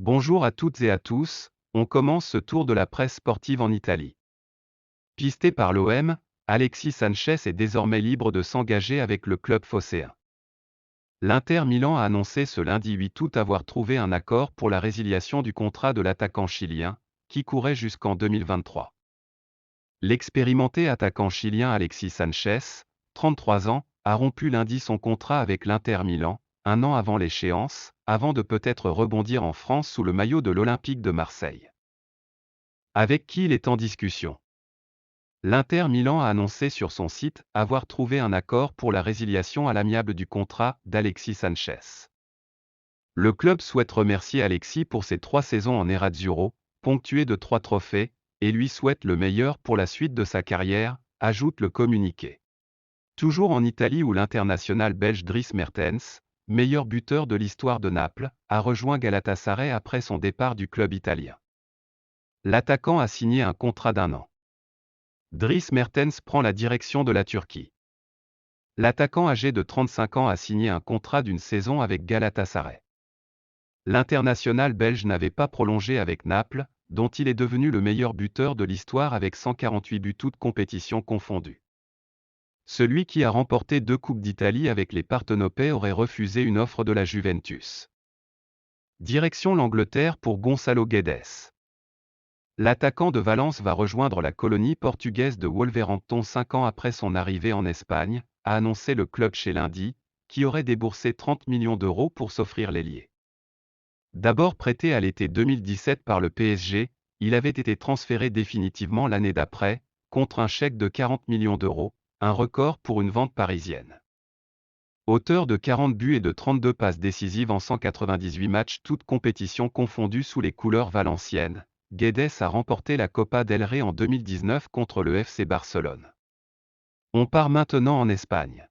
Bonjour à toutes et à tous, on commence ce tour de la presse sportive en Italie. Pisté par l'OM, Alexis Sanchez est désormais libre de s'engager avec le club phocéen. L'Inter Milan a annoncé ce lundi 8 août avoir trouvé un accord pour la résiliation du contrat de l'attaquant chilien, qui courait jusqu'en 2023. L'expérimenté attaquant chilien Alexis Sanchez, 33 ans, a rompu lundi son contrat avec l'Inter Milan, un an avant l'échéance, avant de peut-être rebondir en France sous le maillot de l'Olympique de Marseille. Avec qui il est en discussion. L'Inter Milan a annoncé sur son site avoir trouvé un accord pour la résiliation à l'amiable du contrat d'Alexis Sanchez. Le club souhaite remercier Alexis pour ses 3 saisons en Nerazzurro, ponctuées de 3 trophées, et lui souhaite le meilleur pour la suite de sa carrière, ajoute le communiqué. Toujours en Italie où l'international belge Dries Mertens, meilleur buteur de l'histoire de Naples, a rejoint Galatasaray après son départ du club italien. L'attaquant a signé un contrat d'1 an. Dries Mertens prend la direction de la Turquie. L'attaquant âgé de 35 ans a signé un contrat d'1 saison avec Galatasaray. L'international belge n'avait pas prolongé avec Naples, dont il est devenu le meilleur buteur de l'histoire avec 148 buts toutes compétitions confondues. Celui qui a remporté 2 Coupes d'Italie avec les Partenopei aurait refusé une offre de la Juventus. Direction l'Angleterre pour Gonçalo Guedes. L'attaquant de Valence va rejoindre la colonie portugaise de Wolverhampton 5 ans après son arrivée en Espagne, a annoncé le club chez lundi, qui aurait déboursé 30 millions d'euros pour s'offrir l'ailier. D'abord prêté à l'été 2017 par le PSG, il avait été transféré définitivement l'année d'après, contre un chèque de 40 millions d'euros, un record pour une vente parisienne. Auteur de 40 buts et de 32 passes décisives en 198 matchs toutes compétitions confondues sous les couleurs valenciennes, Guedes a remporté la Copa del Rey en 2019 contre le FC Barcelone. On part maintenant en Espagne.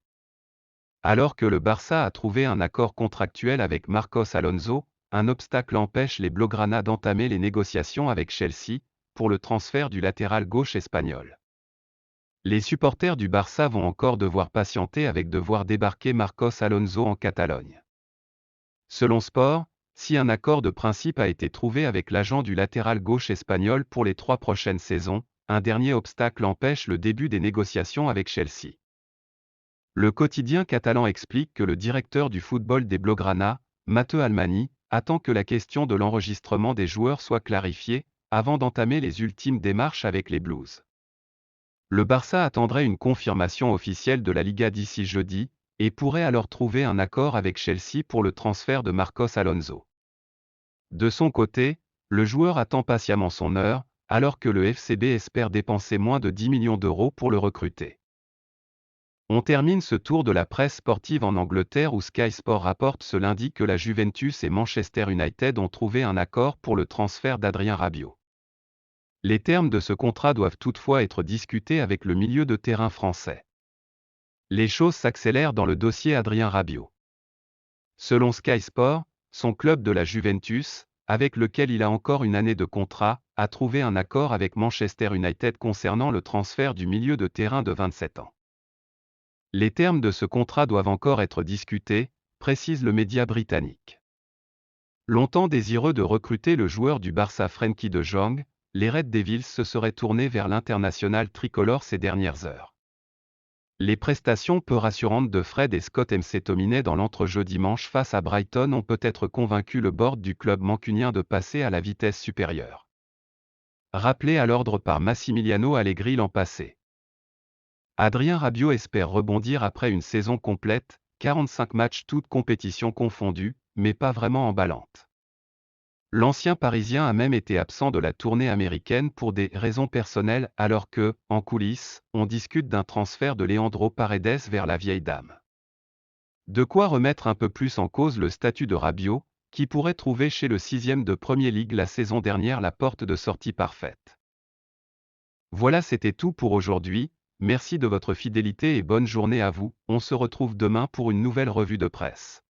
Alors que le Barça a trouvé un accord contractuel avec Marcos Alonso, un obstacle empêche les Blaugrana d'entamer les négociations avec Chelsea, pour le transfert du latéral gauche espagnol. Les supporters du Barça vont encore devoir patienter avec de voir débarquer Marcos Alonso en Catalogne. Selon Sport, si un accord de principe a été trouvé avec l'agent du latéral gauche espagnol pour les 3 prochaines saisons, un dernier obstacle empêche le début des négociations avec Chelsea. Le quotidien catalan explique que le directeur du football des Blaugrana, Mateu Almani, attend que la question de l'enregistrement des joueurs soit clarifiée, avant d'entamer les ultimes démarches avec les Blues. Le Barça attendrait une confirmation officielle de la Liga d'ici jeudi, et pourrait alors trouver un accord avec Chelsea pour le transfert de Marcos Alonso. De son côté, le joueur attend patiemment son heure, alors que le FCB espère dépenser moins de 10 millions d'euros pour le recruter. On termine ce tour de la presse sportive en Angleterre où Sky Sport rapporte ce lundi que la Juventus et Manchester United ont trouvé un accord pour le transfert d'Adrien Rabiot. Les termes de ce contrat doivent toutefois être discutés avec le milieu de terrain français. Les choses s'accélèrent dans le dossier Adrien Rabiot. Selon Sky Sport, son club de la Juventus, avec lequel il a encore une année de contrat, a trouvé un accord avec Manchester United concernant le transfert du milieu de terrain de 27 ans. Les termes de ce contrat doivent encore être discutés, précise le média britannique. Longtemps désireux de recruter le joueur du Barça Frenkie de Jong, les Red Devils se seraient tournés vers l'international tricolore ces dernières heures. Les prestations peu rassurantes de Fred et Scott McTominay dans l'entrejeu dimanche face à Brighton ont peut-être convaincu le board du club mancunien de passer à la vitesse supérieure. Rappelé à l'ordre par Massimiliano Allegri l'an passé. Adrien Rabiot espère rebondir après une saison complète, 45 matchs toutes compétitions confondues, mais pas vraiment emballante. L'ancien Parisien a même été absent de la tournée américaine pour des raisons personnelles alors que, en coulisses, on discute d'un transfert de Leandro Paredes vers la vieille dame. De quoi remettre un peu plus en cause le statut de Rabiot, qui pourrait trouver chez le 6e de Premier League la saison dernière la porte de sortie parfaite. Voilà, c'était tout pour aujourd'hui. Merci de votre fidélité et bonne journée à vous, on se retrouve demain pour une nouvelle revue de presse.